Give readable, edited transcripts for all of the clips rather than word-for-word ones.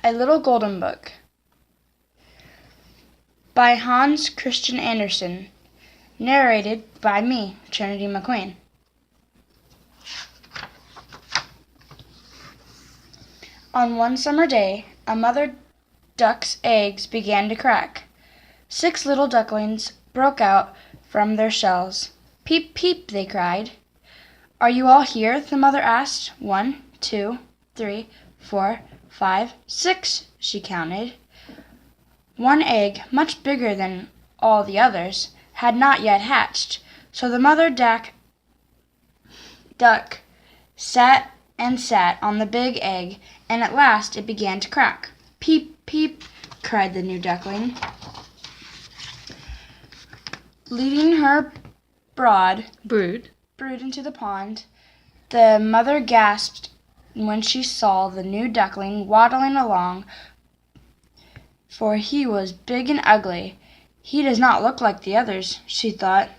A Little Golden Book by Hans Christian Andersen. Narrated by me, Trinity McQueen. On one summer day, a mother duck's eggs began to crack. 6 little ducklings broke out from their shells. "Peep, peep," they cried. "Are you all here?" the mother asked. 1, 2, 3, 4, 5, 6, she counted. One egg, much bigger than all the others, had not yet hatched, so the mother duck sat and sat on the big egg, and at last it began to crack. "Peep, peep," cried the new duckling. Leading her brood into the pond, the mother gasped when she saw the new duckling waddling along, for he was big and ugly. "He does not look like the others," she thought.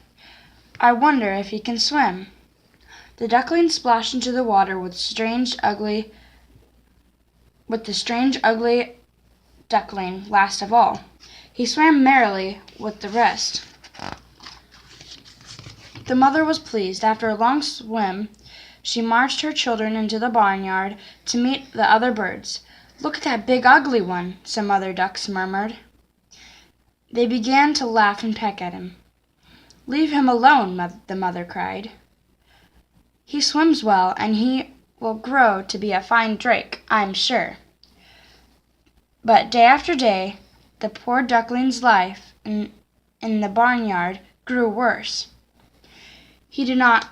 "I wonder if he can swim." The duckling splashed into the water with the strange, ugly duckling last of all. He swam merrily with the rest. The mother was pleased. After a long swim, she marched her children into the barnyard to meet the other birds. "Look at that big ugly one," some other ducks murmured. They began to laugh and peck at him. "Leave him alone," the mother cried. "He swims well, and he will grow to be a fine drake, I'm sure." But day after day, the poor duckling's life in the barnyard grew worse. Not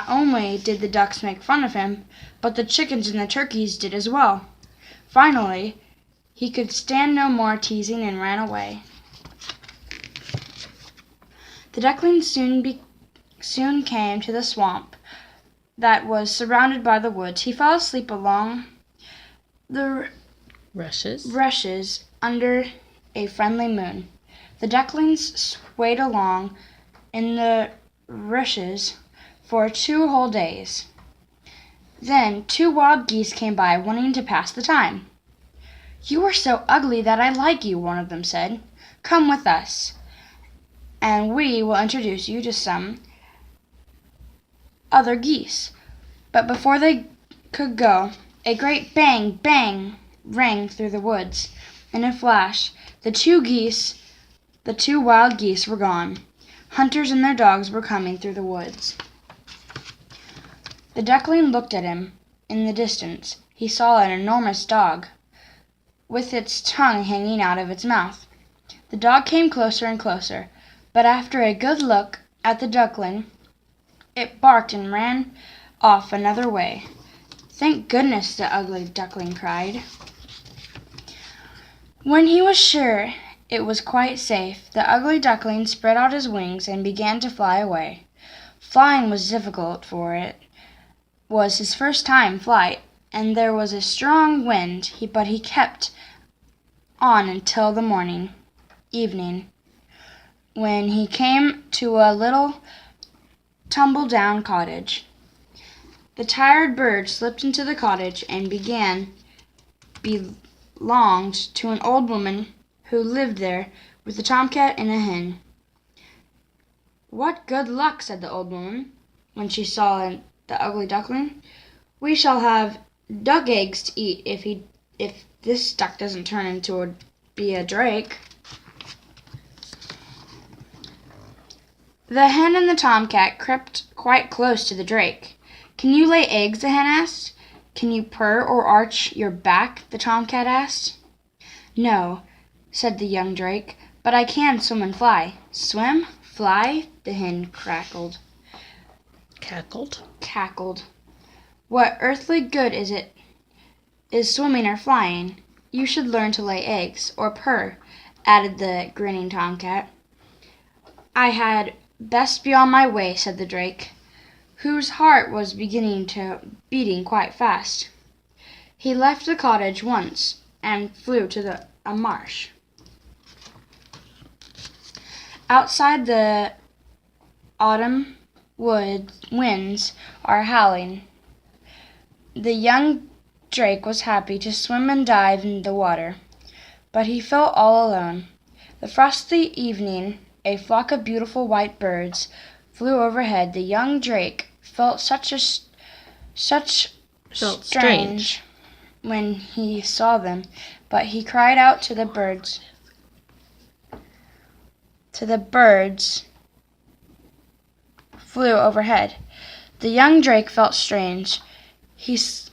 only did the ducks make fun of him, but the chickens and the turkeys did as well. Finally, he could stand no more teasing and ran away. The duckling soon came to the swamp that was surrounded by the woods. He fell asleep along the rushes under a friendly moon. The ducklings swayed along in the rushes for 2 whole days. Then 2 wild geese came by, wanting to pass the time. "You are so ugly that I like you," one of them said. "Come with us, and we will introduce you to some other geese." But before they could go, a great bang, bang rang through the woods. In a flash, the 2 wild geese were gone. Hunters and their dogs were coming through the woods. The duckling looked at him. In the distance, he saw an enormous dog, with its tongue hanging out of its mouth. The dog came closer and closer, but after a good look at the duckling, it barked and ran off another way. "Thank goodness," the ugly duckling cried. When he was sure it was quite safe, the ugly duckling spread out his wings and began to fly away. Flying was difficult, for it was his first time flight, and there was a strong wind, but he kept on until the evening, when he came to a little tumble-down cottage. The tired bird slipped into the cottage and belonged to an old woman who lived there with a tomcat and a hen. "What good luck," said the old woman, when she saw the ugly duckling. "We shall have duck eggs to eat if this duck doesn't turn into be a drake." The hen and the tomcat crept quite close to the drake. "Can you lay eggs?" the hen asked. "Can you purr or arch your back?" the tomcat asked. "No," said the young drake, "but I can swim and fly." "Swim? Fly?" the hen cackled. "What earthly good is swimming or flying? You should learn to lay eggs, or purr," added the grinning tomcat. "I had best be on my way," said the drake, whose heart was beating quite fast. He left the cottage once and flew to a marsh. Outside, the autumn winds are howling. The young drake was happy to swim and dive in the water, but he felt all alone. The frosty evening, a flock of beautiful white birds flew overhead. The young drake felt strange when he saw them, but he cried out to the birds. Flew overhead. The young drake felt strange.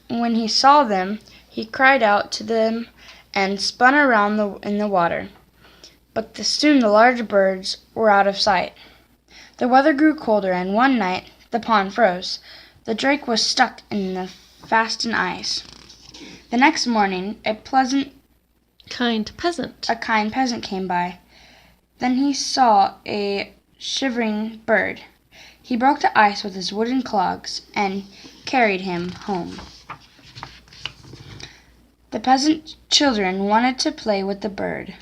When he saw them, he cried out to them and spun around in the water. But soon the large birds were out of sight. The weather grew colder, and one night the pond froze. The drake was stuck in the frozen ice. The next morning, a kind peasant came by. Then he saw a shivering bird. He broke the ice with his wooden clogs and carried him home. The peasant children wanted to play with the bird,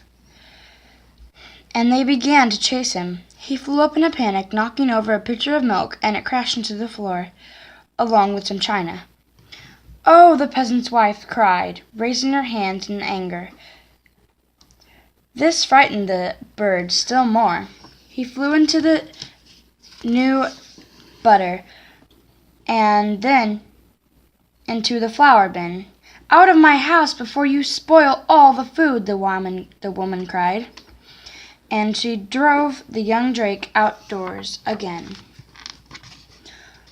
and they began to chase him. He flew up in a panic, knocking over a pitcher of milk, and it crashed into the floor, along with some china. "Oh!" the peasant's wife cried, raising her hands in anger. This frightened the bird still more. He flew into the new butter, and then into the flour bin. "Out of my house before you spoil all the food!" the woman cried. And she drove the young drake outdoors again.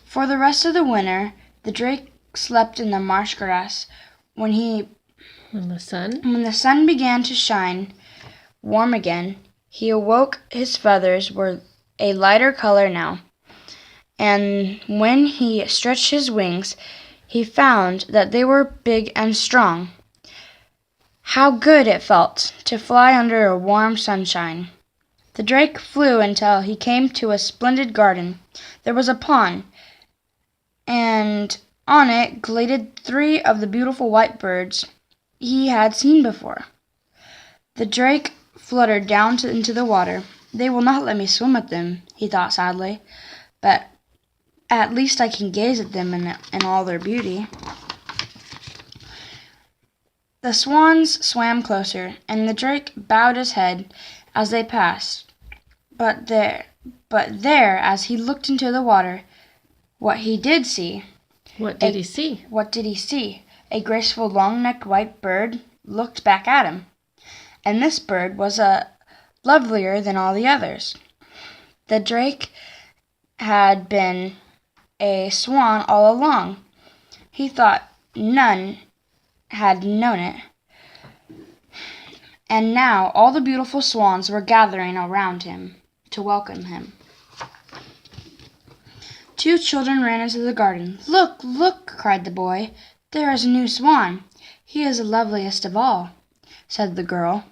For the rest of the winter, the drake slept in the marsh grass. When the sun began to shine warm again, he awoke. His feathers were a lighter color now, and when he stretched his wings, he found that they were big and strong. How good it felt to fly under a warm sunshine! The drake flew until he came to a splendid garden. There was a pond, and on it glided 3 of the beautiful white birds he had seen before. The drake fluttered down into the water. "They will not let me swim with them," he thought sadly, "but at least I can gaze at them in all their beauty." The swans swam closer, and the drake bowed his head as they passed. But there, as he looked into the water, what did he see? What did he see? A graceful, long-necked white bird looked back at him, and this bird was lovelier than all the others. The drake had been a swan all along. He thought none had known it. And now all the beautiful swans were gathering around him to welcome him. 2 children ran into the garden. "Look, look!" cried the boy. "There is a new swan. He is the loveliest of all," said the girl.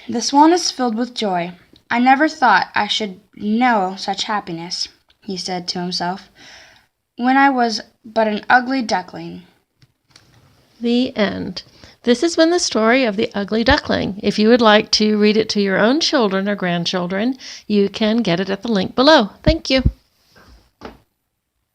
"The swan is filled with joy. I never thought I should know such happiness," he said to himself, "when I was but an ugly duckling." The end. This has been the story of the Ugly Duckling. If you would like to read it to your own children or grandchildren, you can get it at the link below. Thank you.